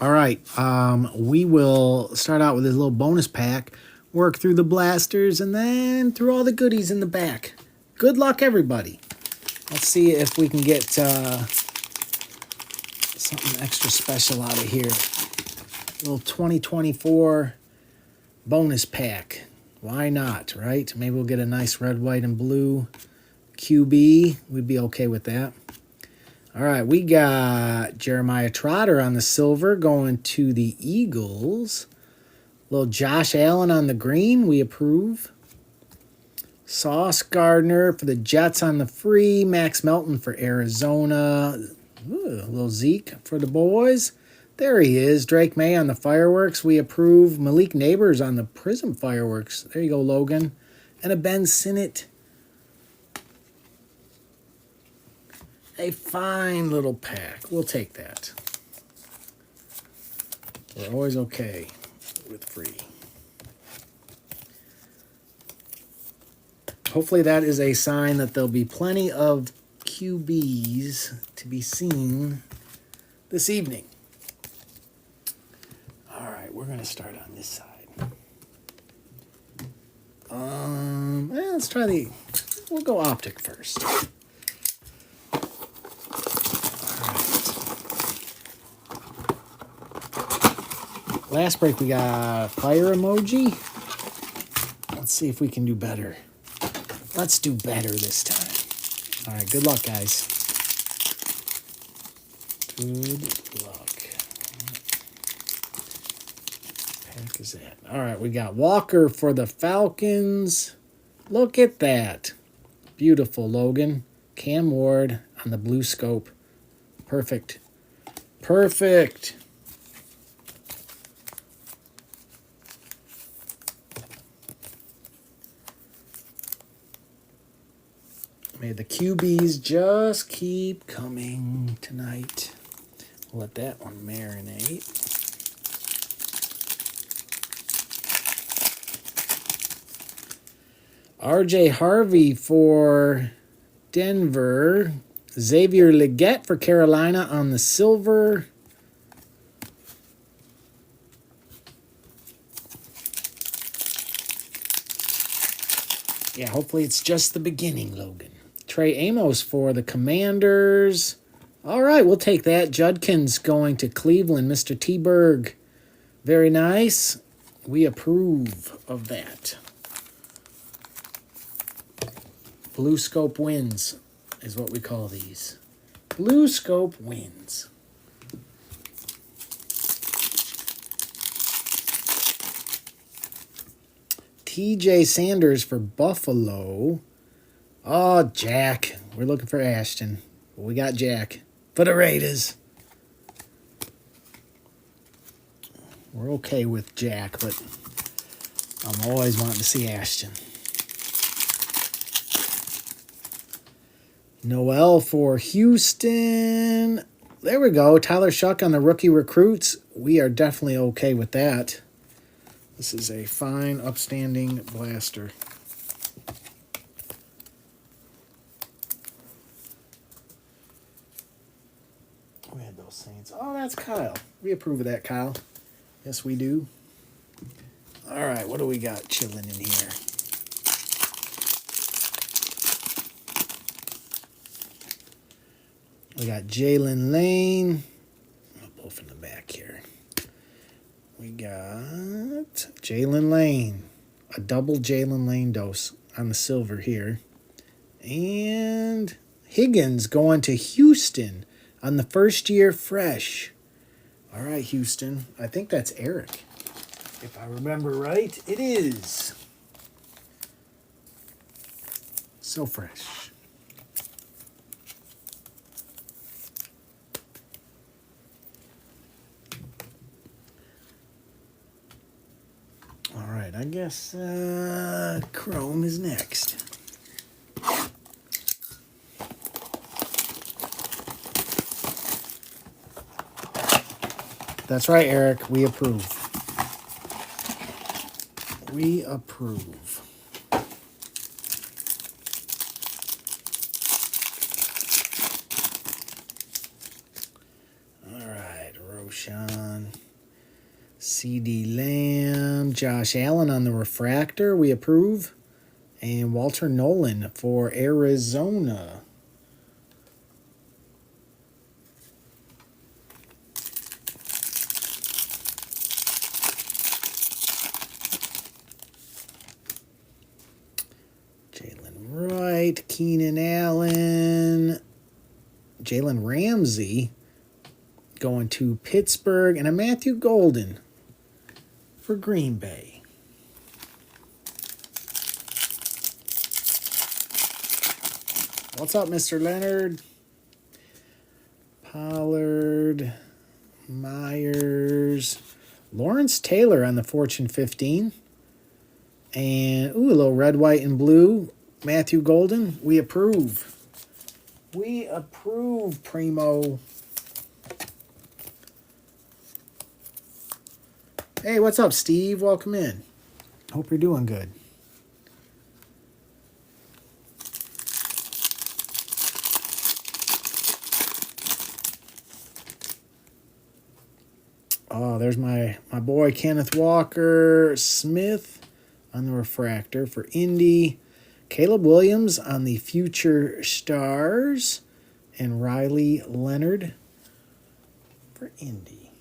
All right, we will start out with this little bonus pack, work through the blasters, and then through all the goodies in the back. Good luck, everybody. Let's see if we can get something extra special out of here. Little 2024 bonus pack. Why not, right? Maybe we'll get a nice red, white, and blue QB. We'd be okay with that. All right, we got Jeremiah Trotter on the silver going to the Eagles. Little Josh Allen on the green. We approve. Sauce Gardner for the Jets on the free. Max Melton for Arizona. Ooh, little Zeke for the boys. There he is. Drake May on the fireworks. We approve. Malik Neighbors on the Prism fireworks. There you go, Logan. And a Ben Sinnott. A fine little pack. We'll take that. We're always okay with free. Hopefully that is a sign that there'll be plenty of QBs to be seen this evening. All right, we're going to start on this side. Let's try we'll go optic first. Last break, we got fire emoji. Let's see if we can do better. Let's do better this time. All right, good luck, guys. Good luck. What pack is that? All right, we got Walker for the Falcons. Look at that. Beautiful, Logan. Cam Ward on the blue scope. Perfect. Perfect. May the QBs just keep coming tonight. We'll let that one marinate. RJ Harvey for Denver. Xavier Legette for Carolina on the silver. Yeah, hopefully it's just the beginning, Logan. Trey Amos for the Commanders. All right, we'll take that. Judkins going to Cleveland. Mr. T-Berg. Very nice. We approve of that. Blue Scope wins is what we call these. Blue Scope wins. TJ Sanders for Buffalo. Oh, Jack. We're looking for Ashton. But we got Jack for the Raiders. We're okay with Jack, but I'm always wanting to see Ashton. Noel for Houston. There we go. Tyler Shuck on the rookie recruits. We are definitely okay with that. This is a fine, upstanding blaster. We had those Saints. Oh, that's Kyle. We approve of that, Kyle. Yes, we do. All right, what do we got chilling in here? We got Jalen Lane. I'll pull from the back here. We got Jalen Lane. A double Jalen Lane dose on the silver here. And Higgins going to Houston on the first year fresh. All right, Houston. I think that's Eric. If I remember right, it is. So fresh. All right, I guess Chrome is next. That's right, Eric. We approve. We approve. All right, Roshan. Roshan. C.D. Lamb. Josh Allen on the refractor. We approve. And Walter Nolan for Arizona. Jalen Wright, Keenan Allen, Jalen Ramsey going to Pittsburgh, and a Matthew Golden for Green Bay. What's up, Mr. Leonard? Pollard, Myers, Lawrence Taylor on the Fortune 15. And, ooh, a little red, white, and blue. Matthew Golden. We approve. We approve, Primo. Hey, what's up, Steve? Welcome in. Hope you're doing good. Oh, there's my boy Kenneth Walker Smith on the refractor for Indy. Caleb Williams on the Future Stars. And Riley Leonard for Indy.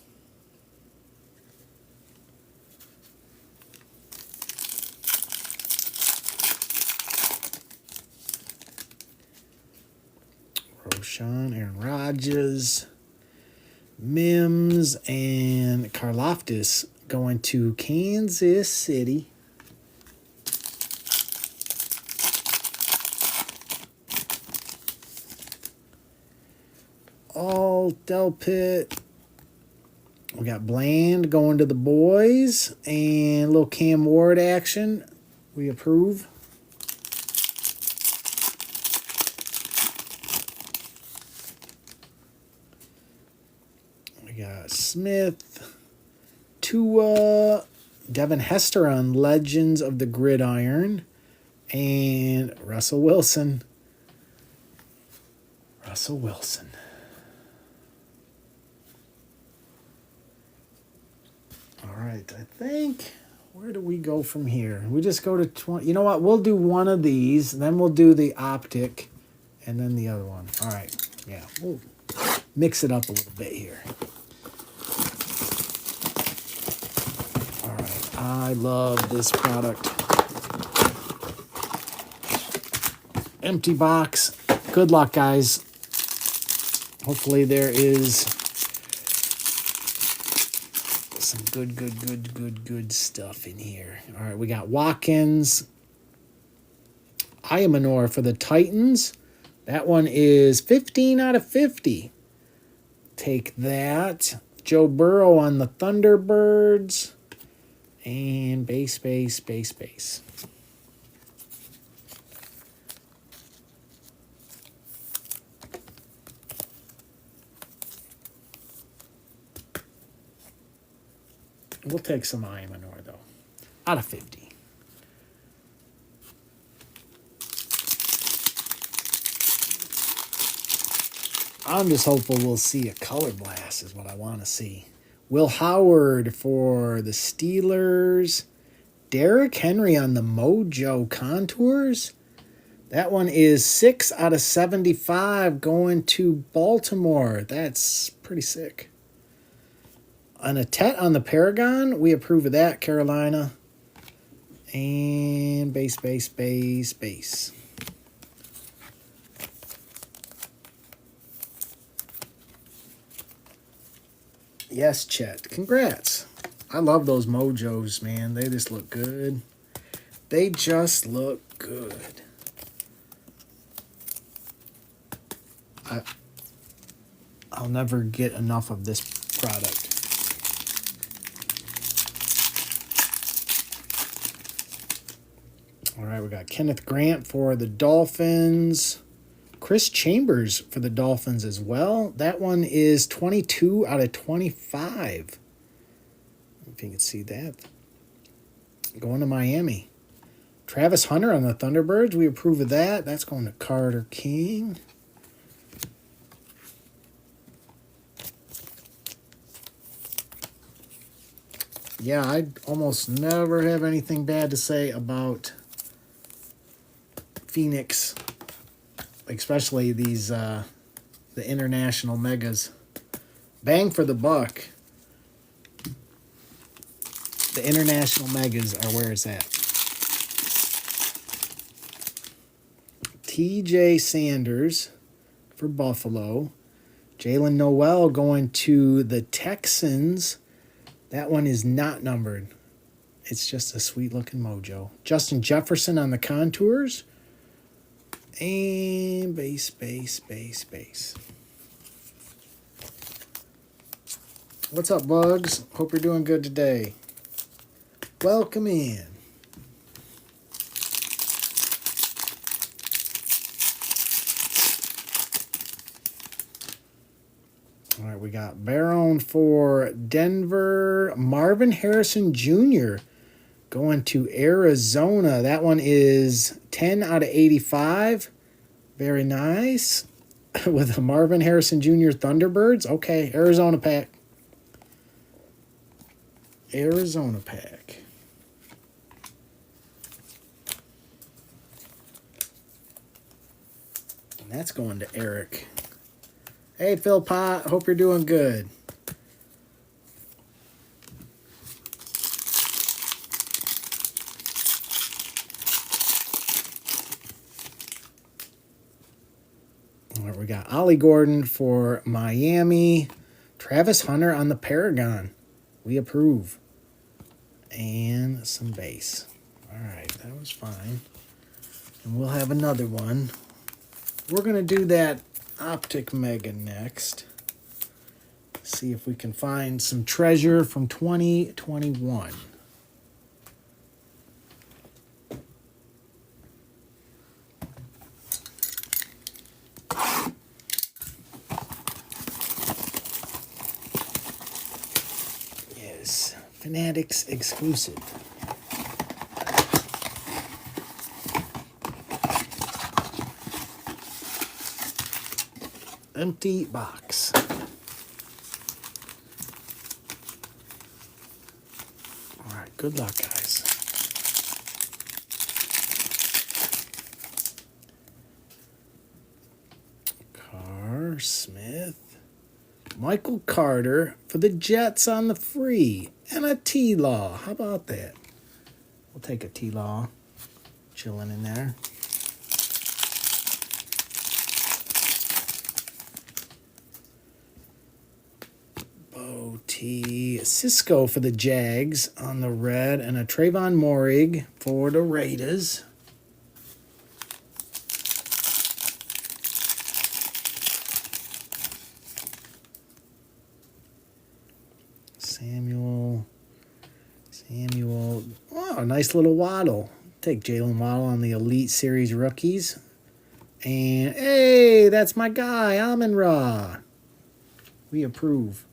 Roshan, Aaron Rodgers, Mims, and Karlaftis going to Kansas City. All Delpit. We got Bland going to the boys. And a little Cam Ward action. We approve. We got Smith, Tua, Devin Hester on Legends of the Gridiron, and Russell Wilson. Russell Wilson. All right, I think, where do we go from here? We just go to 20. You know what? We'll do one of these, then we'll do the optic, and then the other one. All right, yeah, we'll mix it up a little bit here. All right, I love this product. Empty box. Good luck, guys. Hopefully there is some good stuff in here. All right, we got Watkins. Ayamanor for the Titans. That one is 15 out of 50. Take that. Joe Burrow on the Thunderbirds. And base. We'll take some Ayamanor, though. Out of 50. I'm just hopeful we'll see a color blast is what I want to see. Will Howard for the Steelers. Derrick Henry on the Mojo Contours. That one is 6 out of 75 going to Baltimore. That's pretty sick. An Atet on the Paragon. We approve of that, Carolina. And base. Yes, Chet. Congrats. I love those Mojos, man. They just look good. They just look good. I'll never get enough of this product. All right, we got Kenneth Grant for the Dolphins. Chris Chambers for the Dolphins as well. That one is 22 out of 25. If you can see that. Going to Miami. Travis Hunter on the Thunderbirds. We approve of that. That's going to Carter King. Yeah, I almost never have anything bad to say about Phoenix, especially these the international megas. Bang for the buck. The international megas are where it's at. TJ Sanders for Buffalo. Jalen Noel going to the Texans. That one is not numbered. It's just a sweet looking mojo. Justin Jefferson on the contours. And base. What's up, Bugs? Hope you're doing good today. Welcome in. All right, we got Barone for Denver. Marvin Harrison Jr. going to Arizona. That one is 10 out of 85. Very nice. With a Marvin Harrison Jr. Thunderbirds. Okay, Arizona pack. Arizona pack. And that's going to Eric. Hey, Phil Pot. Hope you're doing good. All right, we got Ollie Gordon for Miami. Travis Hunter on the Paragon. We approve. And some base. All right, that was fine. And we'll have another one. We're going to do that Optic Mega next. See if we can find some treasure from 2021. Yes, Fanatics exclusive. Empty box. All right, good luck, guys. Carr, Smith, Michael Carter for the Jets on the free, and a T-Law. How about that? We'll take a T-Law. Chilling in there. Cisco for the Jags on the red, and a Trayvon Morig for the Raiders. Samuel. Oh, a nice little Waddle. Take Jalen Waddle on the Elite Series rookies. And, hey, that's my guy, Amon-Ra. We approve.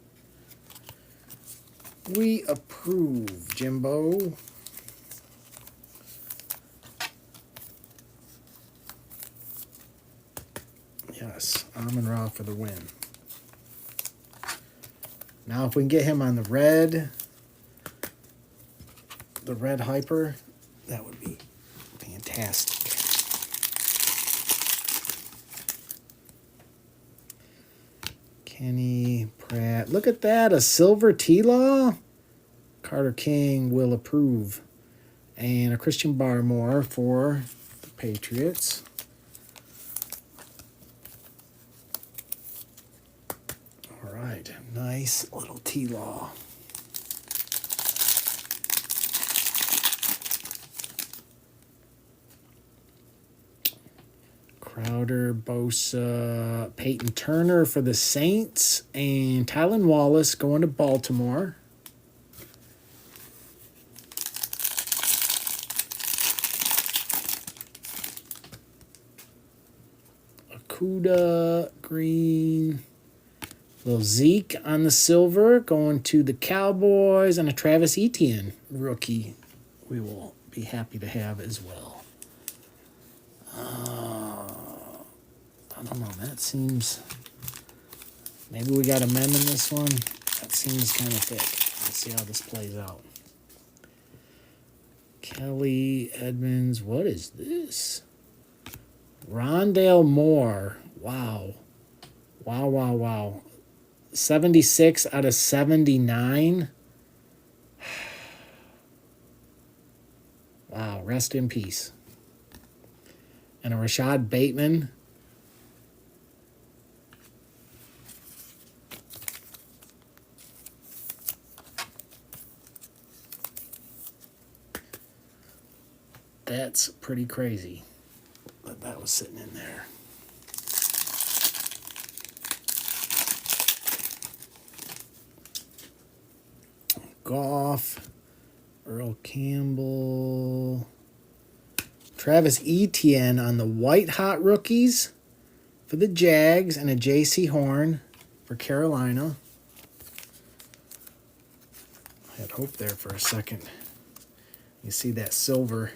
We approve, Jimbo. Yes, Amon-Ra for the win. Now, if we can get him on the red hyper, that would be fantastic. Kenny Pratt. Look at that, a silver T-Law. Carter King will approve. And a Christian Barmore for the Patriots. All right, nice little T-Law. Crowder, Bosa, Peyton Turner for the Saints, and Tylan Wallace going to Baltimore. Okuda, green. Little Zeke on the silver going to the Cowboys, and a Travis Etienne rookie we will be happy to have as well. I don't know. That seems... Maybe we got a mem in this one. That seems kind of thick. Let's see how this plays out. Kelly Edmonds. What is this? Rondale Moore. Wow. Wow, wow, wow. 76 out of 79. Wow, rest in peace. And a Rashad Bateman. That's pretty crazy that that was sitting in there. Goff, Earl Campbell, Travis Etienne on the white hot rookies for the Jags, and a J.C. Horn for Carolina. I had hope there for a second. You see that silver.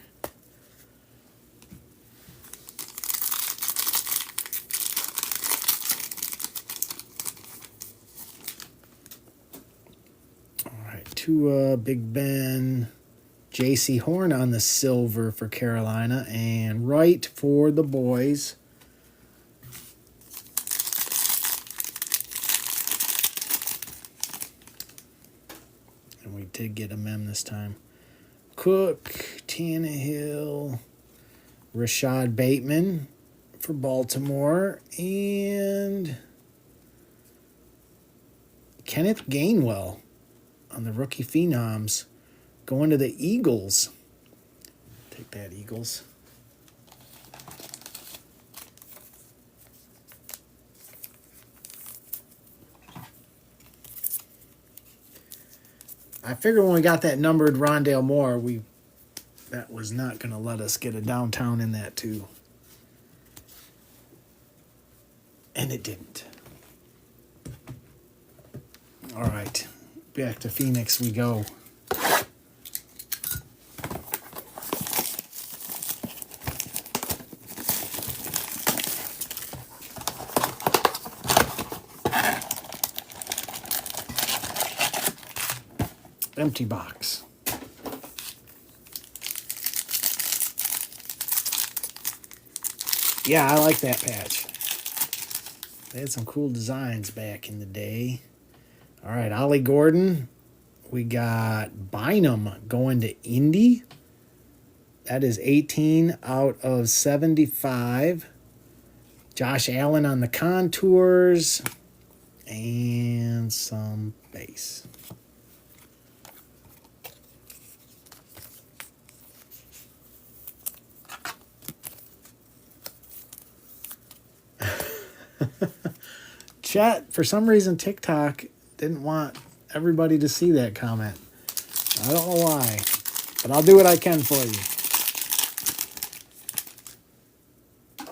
Tua, Big Ben, J.C. Horn on the silver for Carolina, and Wright for the boys. And we did get a mem this time. Cook, Tannehill, Rashad Bateman for Baltimore, and Kenneth Gainwell on the rookie phenoms, going to the Eagles. Take that, Eagles. I figured when we got that numbered Rondale Moore, that was not going to let us get a downtown in that too. And it didn't. All right. Back to Phoenix we go. Empty box. Yeah, I like that patch. They had some cool designs back in the day. All right, Ollie Gordon. We got Bynum going to Indy. That is 18 out of 75. Josh Allen on the contours. And some base. Chat, for some reason TikTok didn't want everybody to see that comment. I don't know why, but I'll do what I can for you.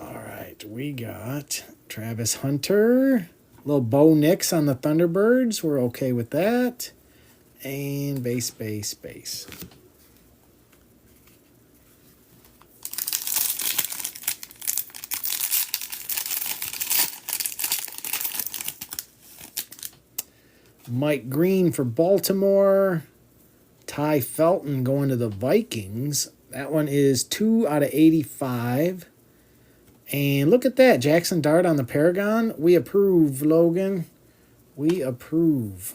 All right, we got Travis Hunter, little Bo Nix on the Thunderbirds. We're okay with that. And base. Mike Green for Baltimore. Ty Felton going to the Vikings. That one is 2 out of 85. And look at that. Jackson Dart on the Paragon. We approve, Logan. We approve.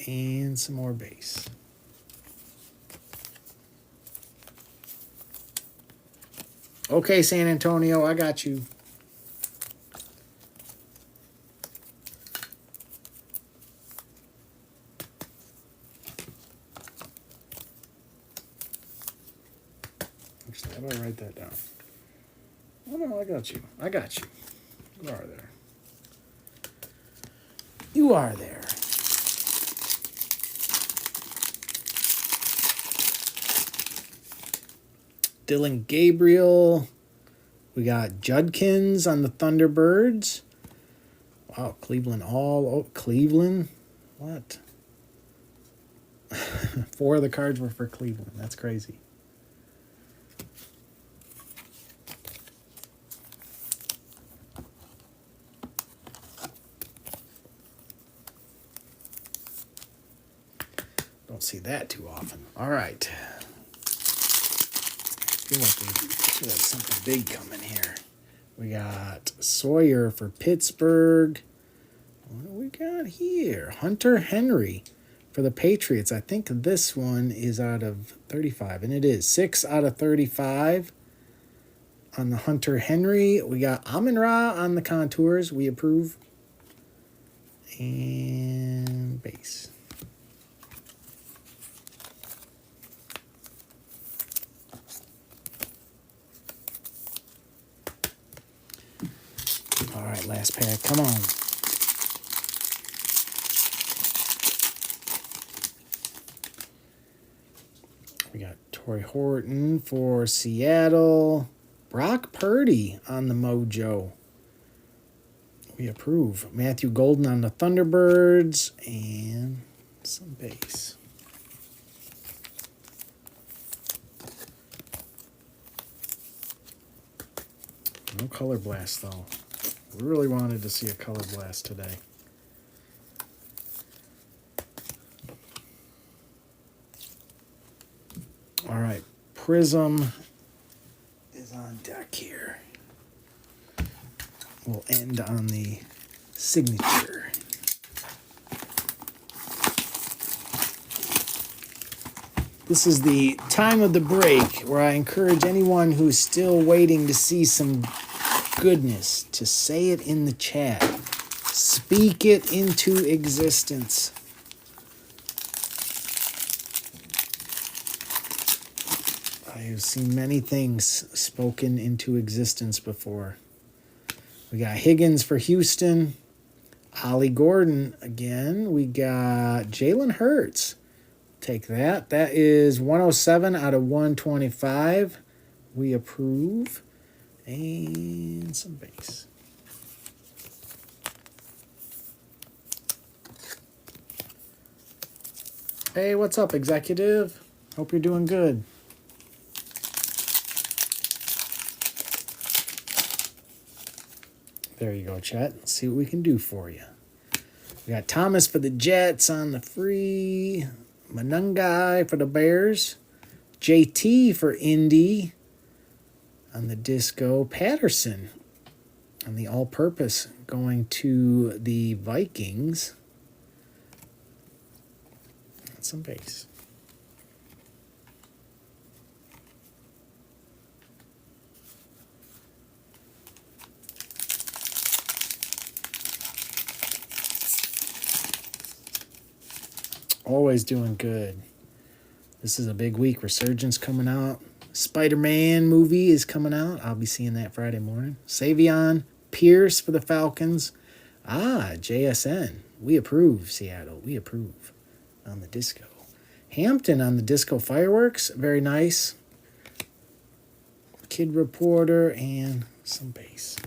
And some more base. Okay, San Antonio, I got you. How do I write that down? Oh, no, I got you. You are there. You are there. Dylan Gabriel. We got Judkins on the Thunderbirds. Wow, Cleveland Cleveland? What? 4 of the cards were for Cleveland. That's crazy. Don't see that too often. All right. Feel like we should have something big coming here. We got Sawyer for Pittsburgh. What do we got here? Hunter Henry for the Patriots. I think this one is out of 35, and it is 6 out of 35 on the Hunter Henry. We got Amon-Ra on the contours. We approve. And base. All right, last pack. Come on. We got Torrey Horton for Seattle. Brock Purdy on the Mojo. We approve. Matthew Golden on the Thunderbirds. And some base. No color blast, though. Really wanted to see a color blast today. All right. Prism is on deck here. We'll end on the signature. This is the time of the break where I encourage anyone who's still waiting to see some goodness to say it in the chat. Speak it into existence. I have seen many things spoken into existence before. We got Higgins for Houston. Ollie Gordon again. We got Jalen Hurts. Take that. That is 107 out of 125. We approve. And some base. Hey, what's up, executive? Hope you're doing good. There you go, Chet. Let's see what we can do for you. We got Thomas for the Jets on the free. Manungai for the Bears. JT for Indy on the disco. Patterson on the all-purpose going to the Vikings. And some base. Always doing good. This is a big week. Resurgence coming out. Spider-Man movie is coming out. I'll be seeing that Friday morning. Savion Pierce for the Falcons. JSN. We approve, Seattle. We approve on the disco. Hampton on the disco fireworks. Very nice. Kid Reporter and some base.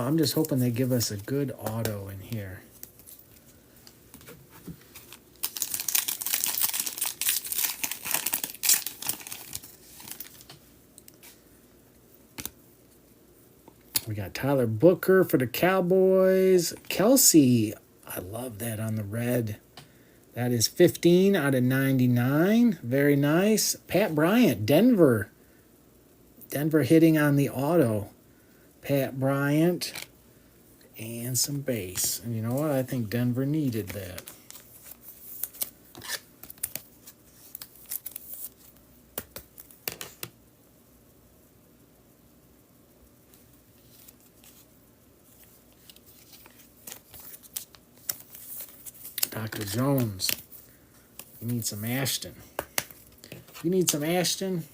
I'm just hoping they give us a good auto in here. We got Tyler Booker for the Cowboys. Kelsey, I love that on the red. That is 15 out of 99. Very nice. Pat Bryant, Denver. Denver hitting on the auto. Pat Bryant and some base. And you know what? I think Denver needed that. Dr. Jones, you need some Ashton. You need some Ashton.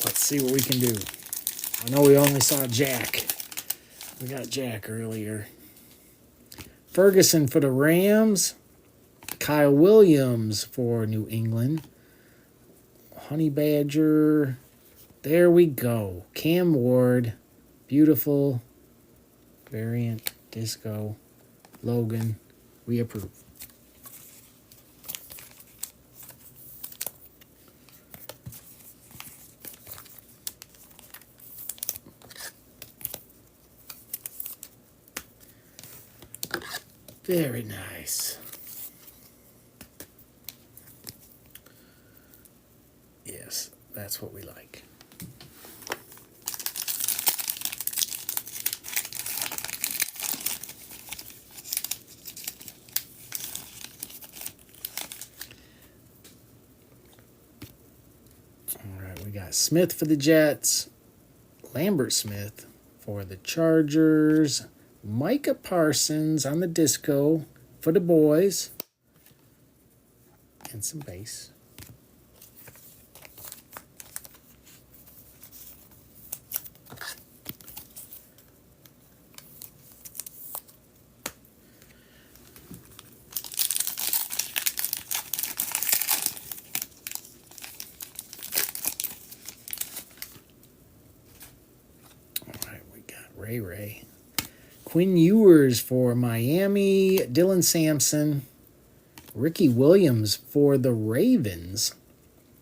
Let's see what we can do. I know we only saw Jack. We got Jack earlier. Ferguson for the Rams. Kyle Williams for New England. Honey Badger. There we go. Cam Ward. Beautiful. Variant. Disco. Logan. We approve. Very nice. Yes, that's what we like. All right, we got Smith for the Jets, Lambert Smith for the Chargers, Micah Parsons on the disco for the boys, and some base. All right, we got Ray. Quinn Ewers for Miami, Dylan Sampson, Ricky Williams for the Ravens.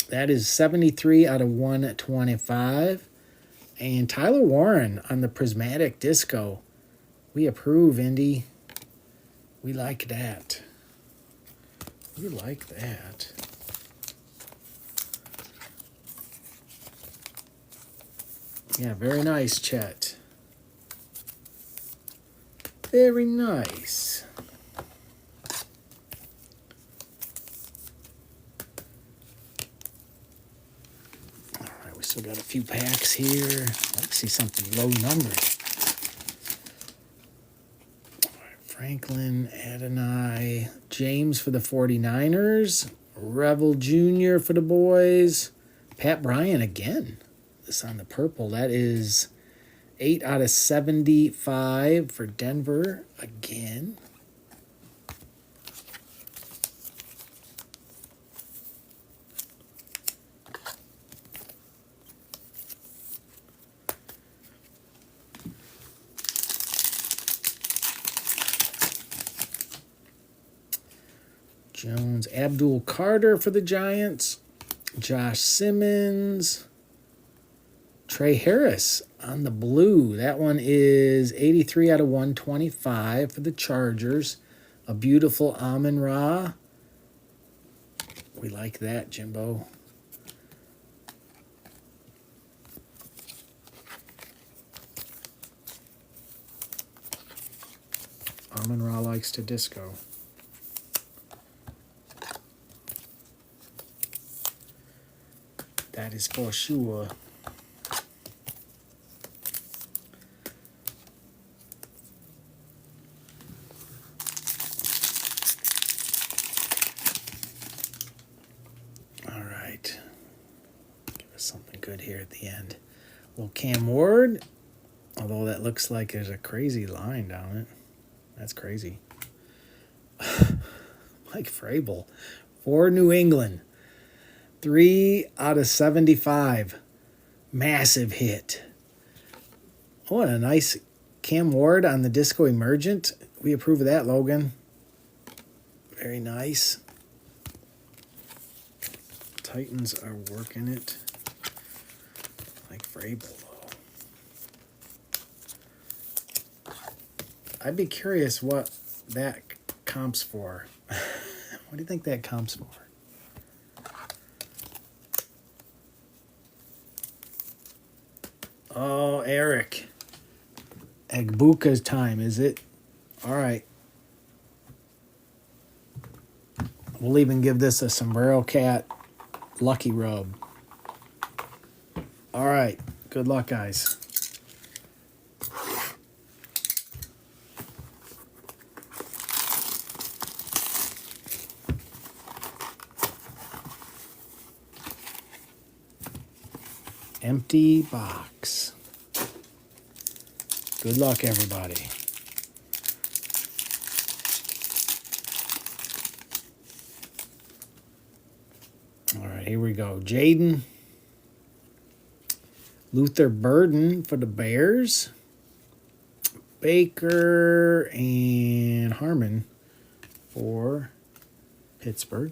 That is 73 out of 125. And Tyler Warren on the Prismatic Disco. We approve, Indy. We like that. We like that. Yeah, very nice, Chet. Very nice. All right, we still got a few packs here. I'd like to see something low numbered. All right, Franklin, Adonai, James for the 49ers, Revel Jr. for the boys, Pat Bryant again. This on the purple. That is 8 out of 75 for Denver again. Jones, Abdul Carter for the Giants, Josh Simmons, Trey Harris on the blue. That one is 83 out of 125 for the Chargers. A beautiful Amon-Ra. We like that, Jimbo. Amon-Ra likes to disco. That is for sure. Something good here at the end. A little Cam Ward, although that looks like there's a crazy line down it. That's crazy. Mike Vrabel for New England. 3 out of 75. Massive hit. Oh, and a nice Cam Ward on the Disco Emergent. We approve of that, Logan. Very nice. Titans are working it. Like Vrabel, though. I'd be curious what that comps for. What do you think that comps for? Oh, Eric. Egbuka's time, is it? All right. We'll even give this a Sombrero Cat lucky rub. All right. Good luck, guys. Empty box. Good luck, everybody. All right, here we go. Jaden. Luther Burden for the Bears. Baker and Harmon for Pittsburgh.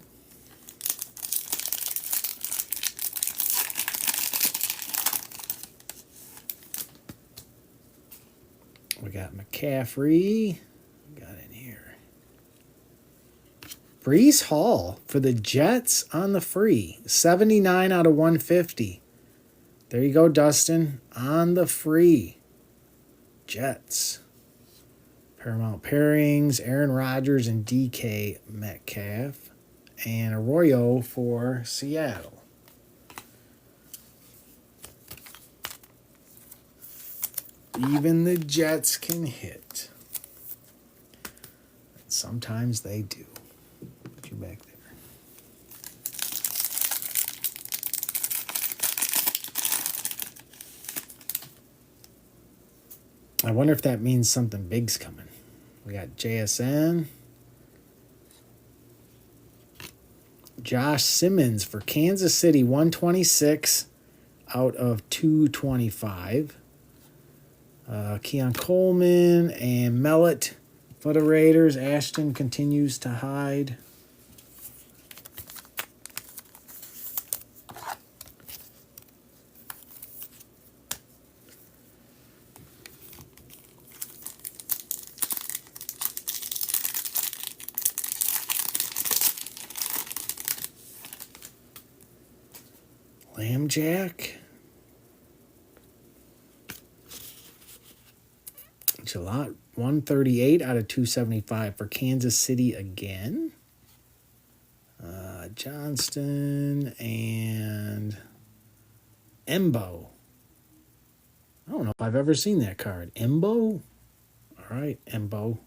We got McCaffrey. Got in here. Brees Hall for the Jets on the free. 79 out of 150. There you go, Dustin. On the free. Jets. Paramount pairings, Aaron Rodgers and DK Metcalf. And Arroyo for Seattle. Even the Jets can hit. Sometimes they do. Put you back there. I wonder if that means something big's coming. We got JSN. Josh Simmons for Kansas City, 126 out of 225. Keon Coleman and Mellett for the Raiders. Ashton continues to hide. Lambjack. Jalot, 138 out of 275 for Kansas City again. Johnston and Embo. I don't know if I've ever seen that card. Embo? All right, Embo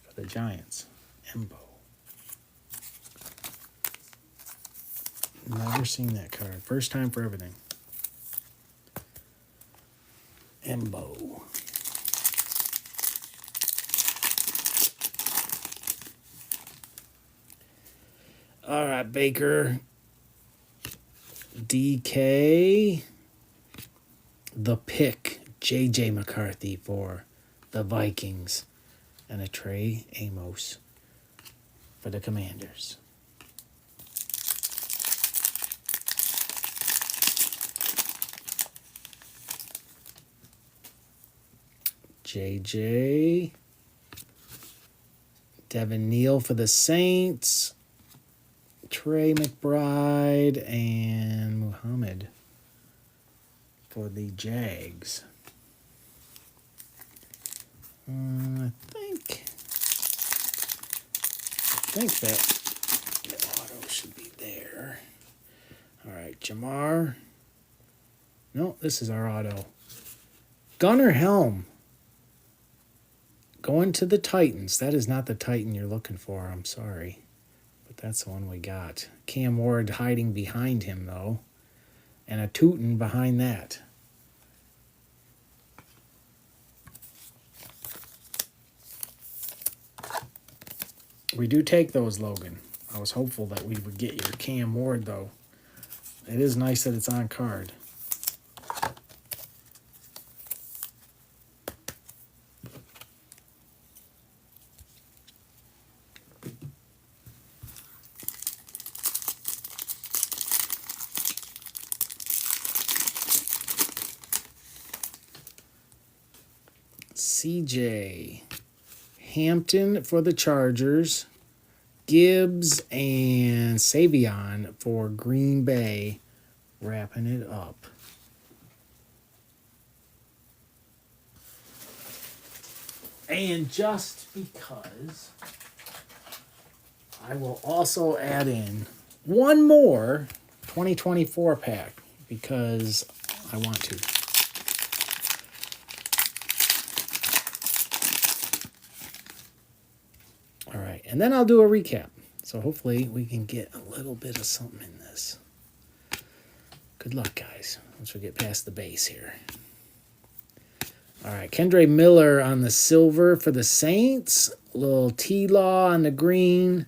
for the Giants. Embo. Never seen that card. First time for everything. Embo. All right, Baker. DK. The pick. J.J. McCarthy for the Vikings. And a Trey Amos for the Commanders. JJ. Devin Neal for the Saints. Trey McBride and Muhammad for the Jags. I think that auto should be there. All right, Jamar. No, this is our auto. Gunnar Helm. Going to the Titans. That is not the Titan you're looking for. I'm sorry. But that's the one we got. Cam Ward hiding behind him, though. And a Tootin behind that. We do take those, Logan. I was hopeful that we would get your Cam Ward, though. It is nice that it's on card. CJ Hampton for the Chargers. Gibbs and Savion for Green Bay, wrapping it up. And just because, I will also add in one more 2024 pack because I want to. All right, and then I'll do a recap. So hopefully we can get a little bit of something in this. Good luck, guys, once we get past the base here. All right, Kendre Miller on the silver for the Saints. A little T-Law on the green.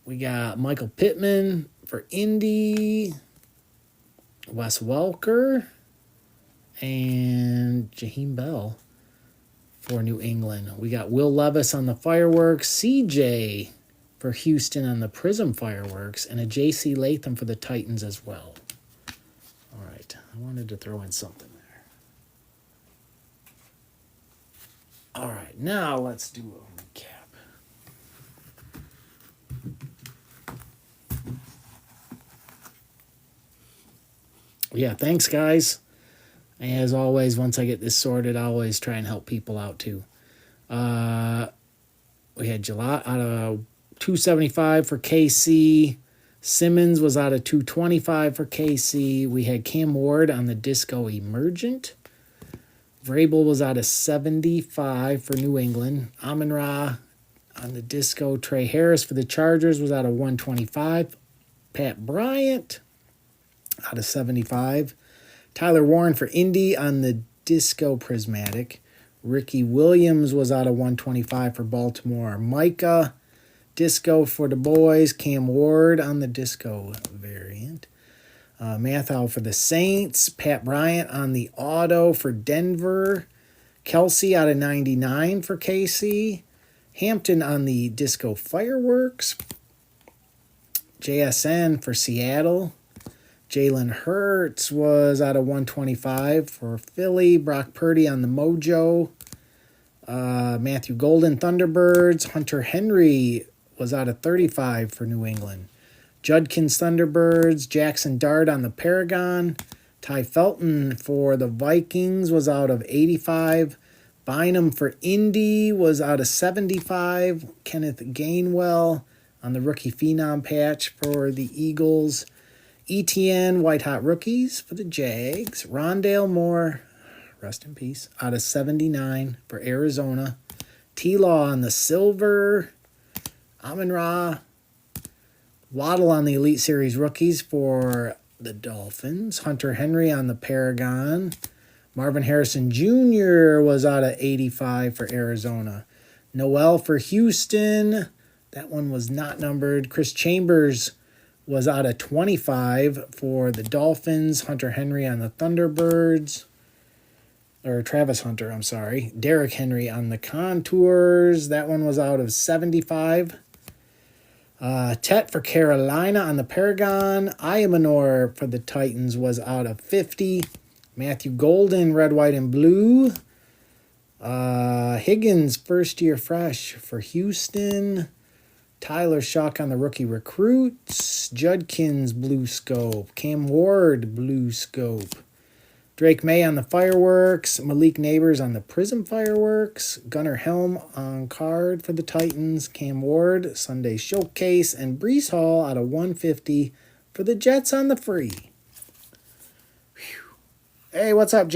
We got Michael Pittman for Indy. Wes Welker. And Jaheim Bell for New England. We got Will Levis on the fireworks, CJ for Houston on the Prism fireworks, and a JC Latham for the Titans as well. All right, I wanted to throw in something there. All right, now let's do a recap. Yeah, thanks, guys. As always, once I get this sorted, I'll always try and help people out too. We had July out of 275 for KC. Simmons was out of 225 for KC. We had Cam Ward on the Disco Emergent. Vrabel was out of 75 for New England. Amon-Ra on the Disco. Trey Harris for the Chargers was out of 125. Pat Bryant out of 75. Tyler Warren for Indy on the Disco Prismatic. Ricky Williams was out of 125 for Baltimore. Micah, Disco for the boys. Cam Ward on the Disco variant. Mathau for the Saints. Pat Bryant on the auto for Denver. Kelsey out of 99 for KC. Hampton on the Disco Fireworks. JSN for Seattle. Jalen Hurts was out of 125 for Philly. Brock Purdy on the Mojo. Matthew Golden, Thunderbirds. Hunter Henry was out of 35 for New England. Judkins, Thunderbirds. Jackson Dart on the Paragon. Ty Felton for the Vikings was out of 85. Bynum for Indy was out of 75. Kenneth Gainwell on the rookie phenom patch for the Eagles. ETN, White Hot Rookies for the Jags. Rondale Moore, rest in peace, out of 79 for Arizona. T-Law on the Silver. Amon-Ra. Waddle on the Elite Series Rookies for the Dolphins. Hunter Henry on the Paragon. Marvin Harrison Jr. was out of 85 for Arizona. Noel for Houston. That one was not numbered. Chris Chambers was out of 25 for the Dolphins. Hunter Henry on the Thunderbirds. Or Travis Hunter, I'm sorry. Derrick Henry on the Contours. That one was out of 75. Tet for Carolina on the Paragon. Ayamanor for the Titans was out of 50. Matthew Golden, red, white, and blue. Higgins, first year fresh for Houston. Tyler Shock on the rookie recruits. Judkins, blue scope. Cam Ward, blue scope. Drake May on the fireworks. Malik Neighbors on the Prism fireworks. Gunnar Helm on card for the Titans. Cam Ward, Sunday showcase. And Breece Hall out of 150 for the Jets on the free. Whew. Hey, what's up,